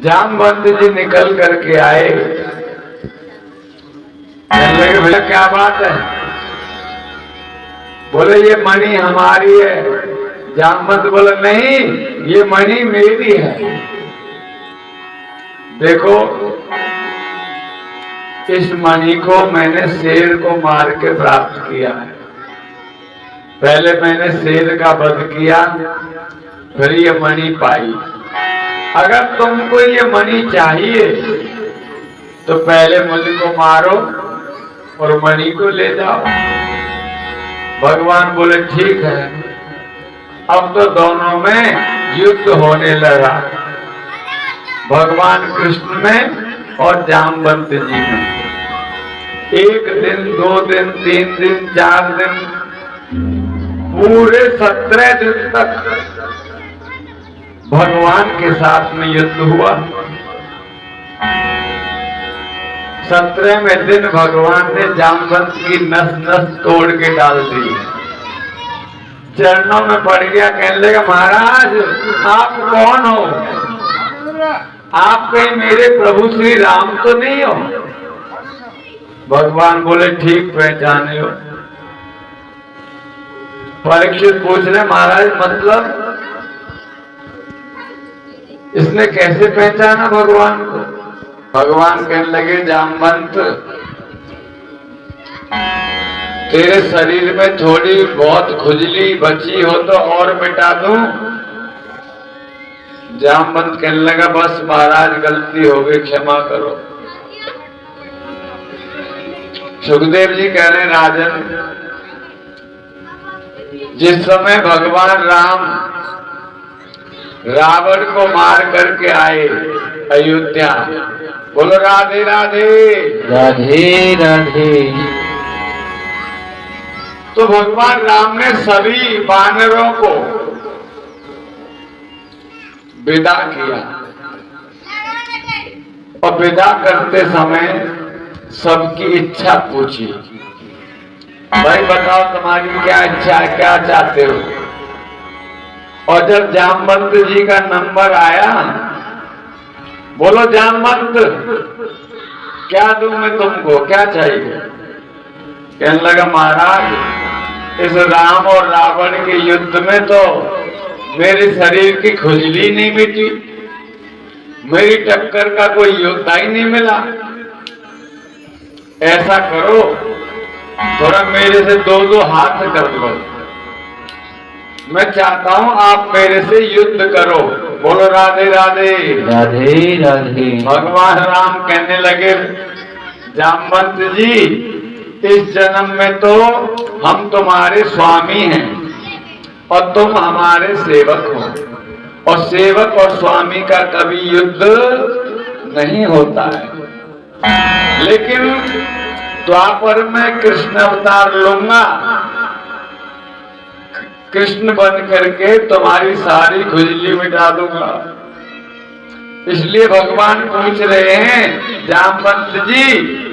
जामवंत जी निकल करके आए, कहने लगे भैया क्या बात है? बोले ये मणि हमारी है। जामवंत बोले नहीं, ये मणि मेरी है। देखो इस मणि को मैंने शेर को मार के प्राप्त किया है। पहले मैंने शेर का वध किया, फिर ये मणि पाई। अगर तुमको ये मणि चाहिए तो पहले मुझको मारो और मणि को ले जाओ। भगवान बोले ठीक है। अब तो दोनों में युद्ध होने लगा, भगवान कृष्ण में और जामवंत जी में। 1 दिन 2 दिन 3 दिन 4 दिन पूरे 17 दिन तक भगवान के साथ में युद्ध हुआ। 17वें दिन भगवान ने जामवंत की नस नस तोड़ के डाल दी, चरणों में पड़ गया। कहने लगा महाराज आप कौन हो? आप कहीं मेरे प्रभु श्री राम तो नहीं हो? भगवान बोले ठीक पहचाने हो। परीक्षित पूछ रहे महाराज मतलब इसने कैसे पहचाना भगवान को? भगवान कहने लगे जामवंत तेरे शरीर में थोड़ी बहुत खुजली बची हो तो और मिटा दूं? जामवंत कहने लगा बस महाराज गलती हो गई, क्षमा करो। सुखदेव जी कह रहे राजन, जिस समय भगवान राम रावण को मार करके आए अयोध्या, बोलो राधे राधे राधे राधे। तो भगवान राम ने सभी वानरों को विदा किया और विदा करते समय सबकी इच्छा पूछी, भाई बताओ तुम्हारी क्या इच्छा है, क्या चाहते हो? और जब जामवंत जी का नंबर आया, बोलो जामवंत क्या दूं मैं तुमको, क्या चाहिए? कहने लगा महाराज इस राम और रावण के युद्ध में तो मेरे शरीर की खुजली नहीं मिटी, मेरी टक्कर का कोई योद्धा ही नहीं मिला। ऐसा करो थोड़ा मेरे से 2-2 हाथ कर लो, मैं चाहता हूं आप मेरे से युद्ध करो। बोलो राधे राधे राधे राधे। भगवान राम कहने लगे जामवंत जी इस जन्म में तो हम तुम्हारे स्वामी हैं और तुम हमारे सेवक हो, और सेवक और स्वामी का कभी युद्ध नहीं होता है। लेकिन द्वापर में कृष्ण अवतार लूंगा, कृष्ण बन करके तुम्हारी सारी खुजली मिटा दूंगा। इसलिए भगवान पूछ रहे हैं जामवंत जी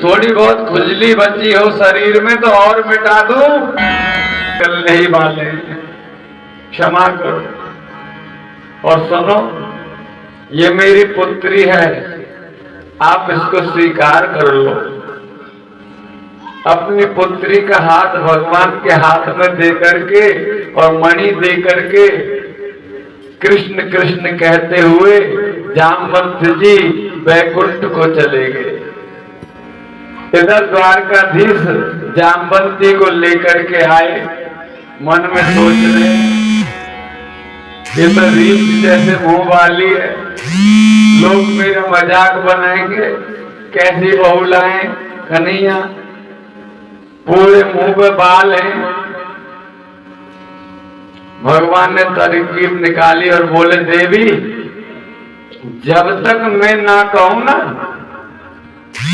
थोड़ी बहुत खुजली बची हो शरीर में तो और मिटा दूं? चलने ही वाले क्षमा करो। और सुनो ये मेरी पुत्री है, आप इसको स्वीकार कर लो। अपनी पुत्री का हाथ भगवान के हाथ में दे करके और मणि दे करके कृष्ण कृष्ण कहते हुए जामवंत जी वैकुंठ को चले गए। इधर द्वारकाधीश जामवंती को लेकर के आए, मन में सोच रहे ये तो रीछ जैसे मुंह वाली है, लोग मेरा मजाक बनाएंगे, कैसी बहू लाए कन्हैया, पूरे मुंह पे बाल हैं। भगवान ने तरकीब निकाली और बोले देवी जब तक मैं ना कहूं ना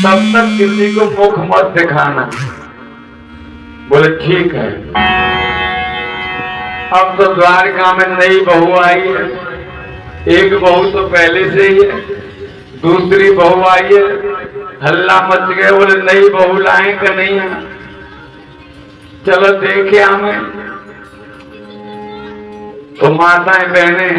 तब तक किसी को मुख मत दिखाना। बोले ठीक है। अब तो द्वारका में नई बहू आई है, एक बहू तो पहले से ही है, दूसरी बहू आई है, हल्ला मच गया। बोले नई बहू लाए कि नहीं है, चलो देखे हमें। तो माताएं बहनें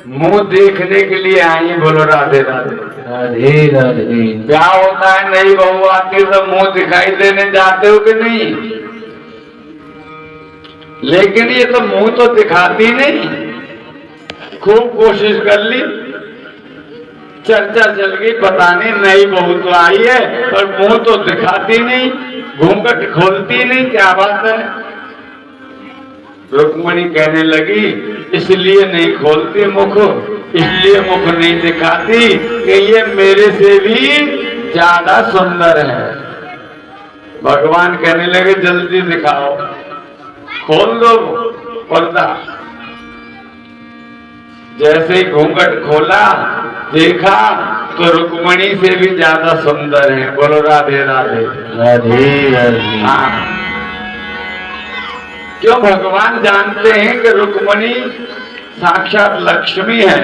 मुंह देखने के लिए आई, बोलो राधे राधे। राधे राधे। क्या होता है, नई बहू आती तो मुंह दिखाई देने जाते हो कि नहीं? लेकिन ये तो मुंह तो दिखाती नहीं। खूब कोशिश कर ली, चर्चा चल गई, पता नहीं नई बहू तो आई है पर मुंह तो दिखाती नहीं, घूंघट खोलती नहीं, क्या बात है? रुक्मणी कहने लगी, इसलिए नहीं खोलती मुख, इसलिए मुख नहीं दिखाती कि ये मेरे से भी ज्यादा सुंदर है। भगवान कहने लगे, जल्दी दिखाओ, खोल दो पर्दा। जैसे ही घूंघट खोला, देखा तो रुक्मणी से भी ज्यादा सुंदर है। बोलो राधे राधे। राधे राधे। हाँ, क्यों? भगवान जानते हैं कि रुक्मणी साक्षात लक्ष्मी है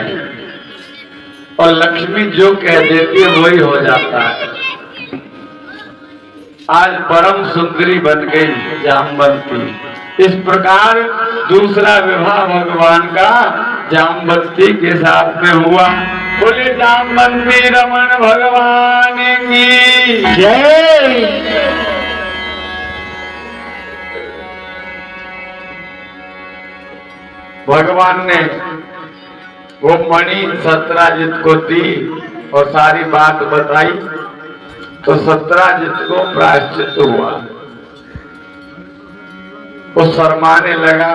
और लक्ष्मी जो कह देती है वही हो जाता है। आज परम सुंदरी बन गई जामवंती। इस प्रकार दूसरा विवाह भगवान का जामवंती के साथ में हुआ। बोले जामवंती रमण भगवान की जय। भगवान ने वो मणि सत्राजित को दी और सारी बात बताई तो सत्राजित को प्रायश्चित हुआ। वो शर्माने लगा,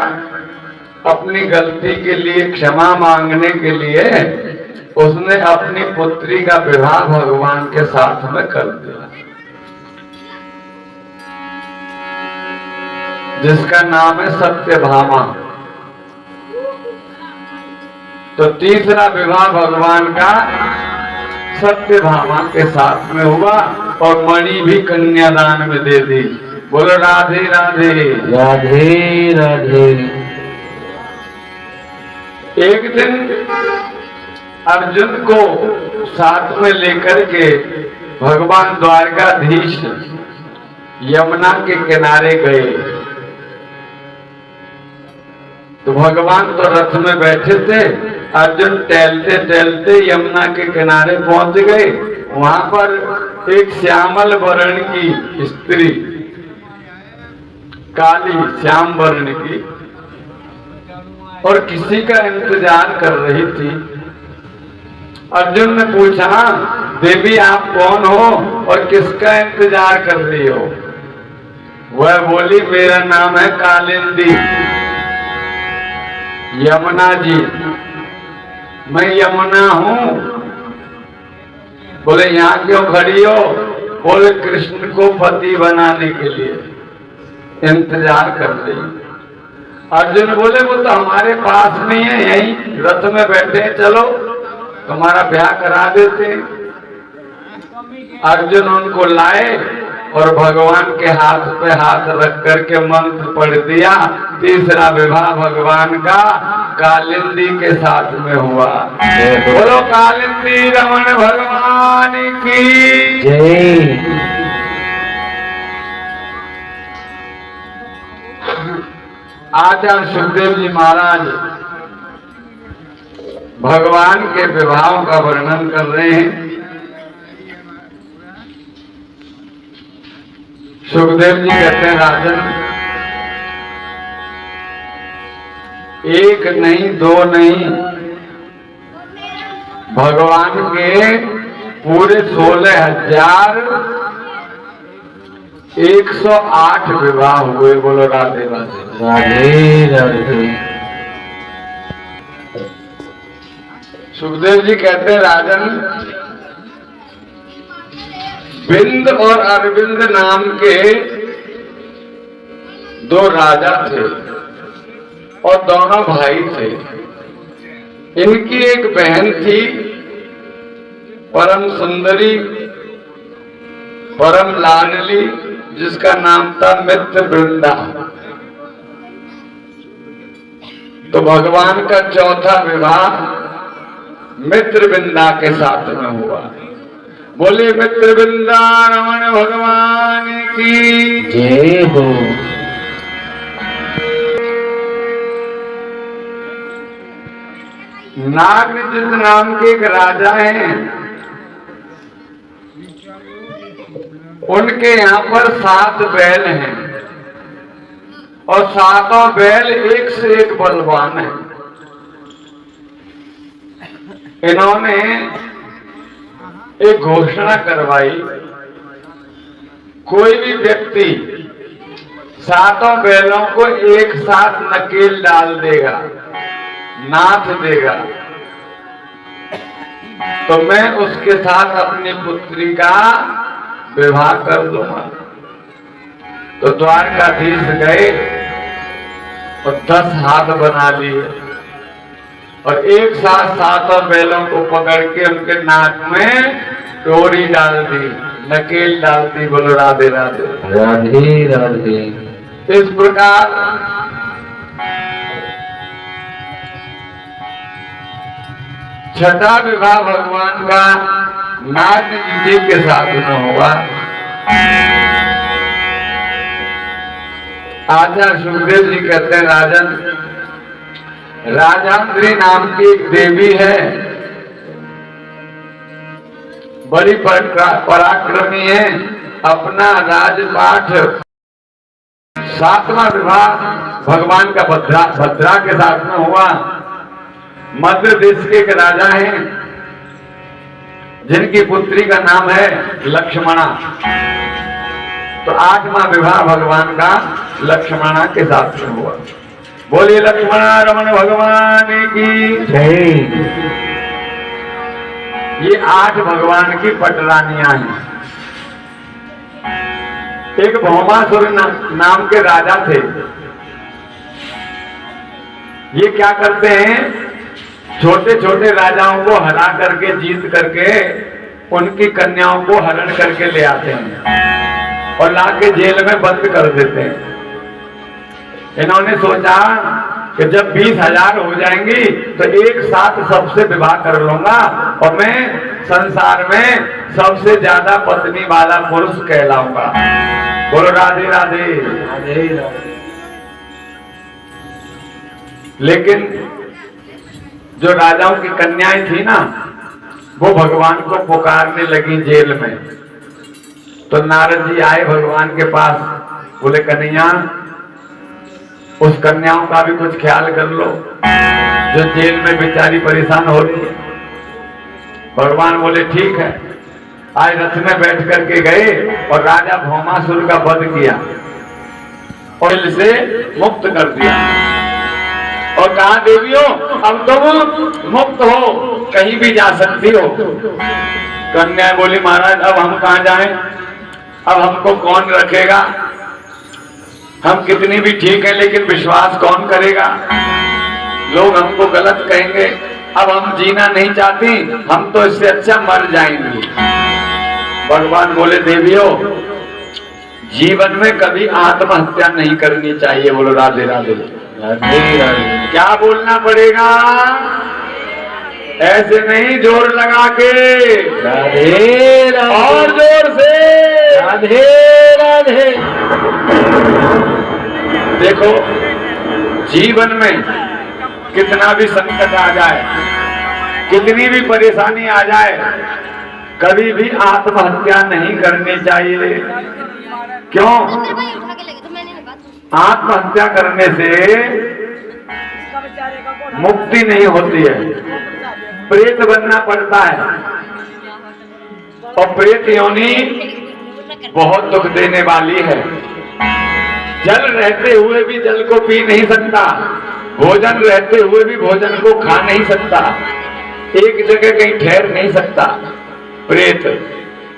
अपनी गलती के लिए क्षमा मांगने के लिए उसने अपनी पुत्री का विवाह भगवान के साथ में कर दिया, जिसका नाम है सत्यभामा। तो तीसरा विवाह भगवान का सत्यभामा के साथ में हुआ और मणि भी कन्यादान में दे दी। बोलो राधे राधे। राधे राधे। एक दिन अर्जुन को साथ में लेकर के भगवान द्वारकाधीश यमुना के किनारे गए। तो भगवान तो रथ में बैठे थे, अर्जुन टहलते टहलते यमुना के किनारे पहुंच गए। वहां पर एक श्यामल वर्ण की स्त्री, काली श्याम वर्ण की, और किसी का इंतजार कर रही थी। अर्जुन ने पूछा, देवी आप कौन हो और किसका इंतजार कर रही हो? वह बोली, मेरा नाम है कालिंदी, यमुना जी, मैं यमुना हूं। बोले यहाँ क्यों खड़ी हो? बोले कृष्ण को पति बनाने के लिए इंतजार कर रही। अर्जुन बोले, वो तो हमारे पास नहीं है, यहीं रथ में बैठे हैं, चलो तुम्हारा ब्याह करा देते। अर्जुन उनको लाए और भगवान के हाथ पे हाथ रख करके मंत्र पढ़ दिया। तीसरा विवाह भगवान का कालिंदी के साथ में हुआ। बोलो कालिंदी रमण भगवान की जय। आचार्य सुखदेव जी महाराज भगवान के विवाहों का वर्णन कर रहे हैं। सुखदेव जी कहते हैं, राजन, एक नहीं दो नहीं, भगवान के पूरे 16,108 विवाह हुए। बोलो राधे राधे। राधे राधे। सुखदेव जी कहते हैं, राजन, बिंद और अरविंद नाम के दो राजा थे और दोनों भाई थे। इनकी एक बहन थी, परम सुंदरी, परम लाडली, जिसका नाम था मित्र वृंदा। तो भगवान का चौथा विवाह मित्र वृंदा के साथ में हुआ। बोले मित्र वृंदा रमण भगवान की जय हो। नागजित नाम के एक राजा हैं, उनके यहाँ पर 7 बैल हैं और 7 बैल एक से एक बलवान हैं। इन्होंने एक घोषणा करवाई, कोई भी व्यक्ति 7 बैलों को एक साथ नकेल डाल देगा, नाथ देगा, तो मैं उसके साथ अपनी पुत्री का विवाह कर दूंगा। तो द्वारकाधीश गए और 10 हाथ बना लिए और एक साथ 7 बैलों को पकड़ के उनके नाक में डोरी डाल दी, नकेल डाल दी। बोलो राधे राधे। राधे राधे। इस प्रकार छठा विवाह भगवान का नाग जी के साथ न हुआ। आचार्य सुखदेव जी कहते हैं, राजन, राजांद्री नाम की एक देवी है, बड़ी पराक्रमी है। अपना राजपाठ 7वां विवाह भगवान का भद्रा के साथ में हुआ। मध्य देश के एक राजा हैं जिनकी पुत्री का नाम है लक्ष्मणा। तो 8वां विवाह भगवान का लक्ष्मणा के साथ में हुआ। बोलिए लक्ष्मणा रमण भगवान की जय। ये 8 भगवान की पटरानियां हैं। एक भौमासुर नाम के राजा थे। ये क्या करते हैं, छोटे छोटे राजाओं को हरा करके, जीत करके उनकी कन्याओं को हरण करके ले आते हैं और लाके जेल में बंद कर देते हैं। इन्होंने सोचा कि जब 20,000 हो जाएंगी तो एक साथ सबसे विवाह कर लूंगा और मैं संसार में सबसे ज्यादा पत्नी वाला पुरुष कहलाऊंगा। बोलो राधे राधे। राधे राधे। लेकिन जो राजाओं की कन्याएं थी ना, वो भगवान को पुकारने लगी जेल में। तो नारद जी आए भगवान के पास, बोले कन्हैया, उस कन्याओं का भी कुछ ख्याल कर लो जो जेल में बेचारी परेशान हो रही है। भगवान बोले ठीक है। आज रथ में बैठ करके गए और राजा भौमासुर का वध किया और जेल से मुक्त कर दिया और कहा, देवियों अब तुम मुक्त हो, कहीं भी जा सकती हो। कन्या बोली, महाराज अब हम कहाँ जाएं, अब हमको कौन रखेगा, हम कितनी भी ठीक है लेकिन विश्वास कौन करेगा, लोग हमको गलत कहेंगे, अब हम जीना नहीं चाहती, हम तो इससे अच्छा मर जाएंगे। भगवान बोले, देवियों जीवन में कभी आत्महत्या नहीं करनी चाहिए। बोलो राधे राधे। राधे राधे। क्या बोलना पड़ेगा, ऐसे नहीं, जोर लगा के राधे राधे। और जोर से राधे राधे। देखो, जीवन में कितना भी संकट आ जाए, कितनी भी परेशानी आ जाए, कभी भी आत्महत्या नहीं करनी चाहिए। क्यों? आत्महत्या करने से मुक्ति नहीं होती है, प्रेत बनना पड़ता है और प्रेत योनि बहुत दुख देने वाली है। जल रहते हुए भी जल को पी नहीं सकता, भोजन रहते हुए भी भोजन को खा नहीं सकता, एक जगह कहीं ठहर नहीं सकता प्रेत।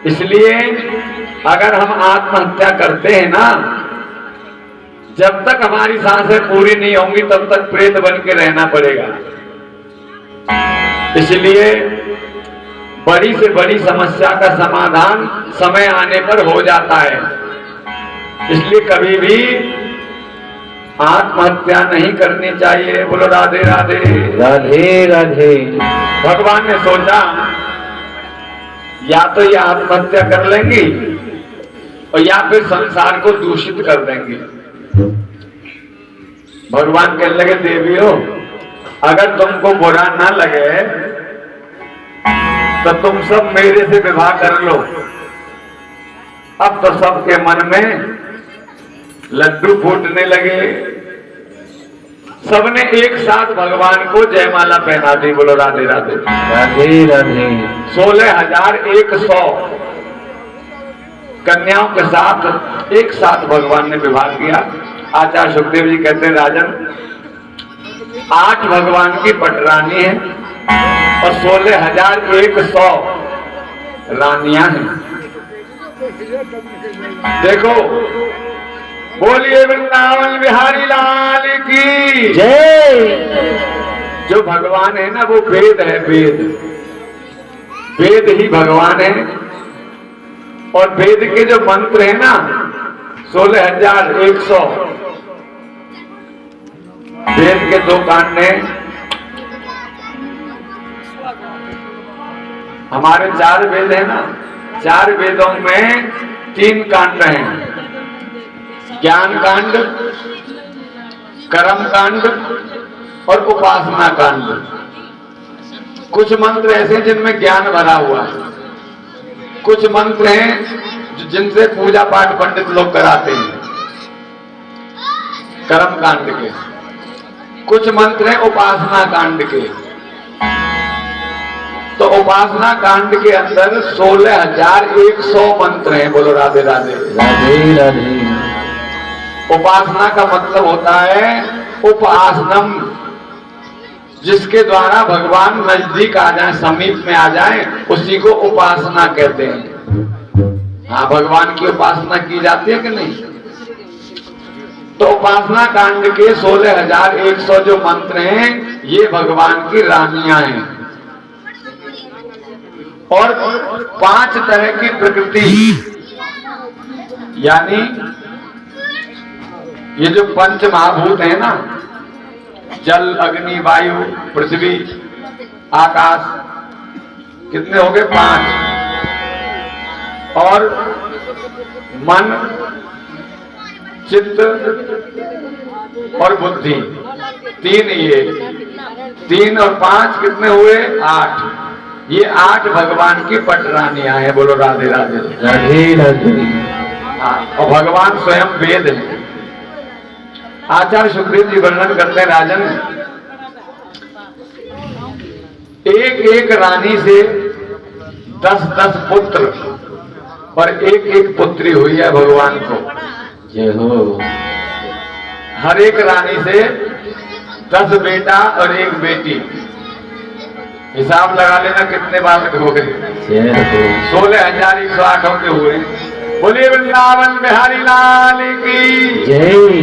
इसलिए अगर हम आत्महत्या करते हैं ना, जब तक हमारी सांसें पूरी नहीं होंगी तब तक प्रेत बन के रहना पड़ेगा। इसलिए बड़ी से बड़ी समस्या का समाधान समय आने पर हो जाता है। इसलिए कभी भी आत्महत्या नहीं करनी चाहिए। बोलो राधे राधे। राधे राधे। भगवान ने सोचा या तो ये आत्महत्या कर लेंगी और या फिर संसार को दूषित कर देंगे। भगवान कहने लगे, देवियों अगर तुमको बुरा ना लगे तो तुम सब मेरे से विवाह कर लो। अब तो सबके मन में लड्डू फूटने लगे। सबने एक साथ भगवान को जयमाला पहना दी। बोलो राधे राधे। राधे राधे। 16,100 कन्याओं के साथ एक साथ भगवान ने विवाह किया। आचार्य सुखदेव जी कहते हैं राजन 8 भगवान की पटरानी है और 16,100 रानियां हैं। देखो, बोलिए वृंदावन बिहारी लाल की जय। जो भगवान है ना वो वेद है। वेद वेद ही भगवान है। और वेद के जो मंत्र है ना 16,100 वेद के 2 कांड हैं। हमारे 4 वेद है ना, 4 वेदों में 3 कांड हैं। ज्ञान कांड, कर्म कांड और उपासना कांड। कुछ मंत्र ऐसे हैं जिनमें ज्ञान भरा हुआ है। कुछ मंत्र हैं जिनसे पूजा पाठ पंडित लोग कराते हैं, कर्म कांड के। कुछ मंत्र हैं उपासना कांड के। तो उपासना कांड के अंदर 16,100 मंत्र हैं। बोलो राधे राधे। राधे राधे। उपासना का मतलब होता है उपासनम, जिसके द्वारा भगवान नजदीक आ जाए, समीप में आ जाए, उसी को उपासना कहते हैं। हाँ, भगवान की उपासना की जाती है कि नहीं? तो उपासना कांड के 16,100 जो मंत्र हैं ये भगवान की रानियां हैं। और 5 तरह की प्रकृति, यानी ये जो पंच महाभूत है ना, जल अग्नि वायु पृथ्वी आकाश, कितने हो गए? 5। और मन चित्त और बुद्धि 3। ये 3 और 5 कितने हुए? 8। ये 8 भगवान की पटरानियां हैं। बोलो राधे राधे। राधे राधे। हाँ, और भगवान स्वयं वेद है। आचार्य सुखदेव जी वर्णन करते हैं राजन, एक रानी से 10-10 पुत्र और एक पुत्री हुई है भगवान को। जय हो। हर एक रानी से 10 बेटा और 1 बेटी। हिसाब लगा लेना कितने बालक हो गए। 16,108 के हुए। बोलिए वृंदावन बिहारी लाल की जय।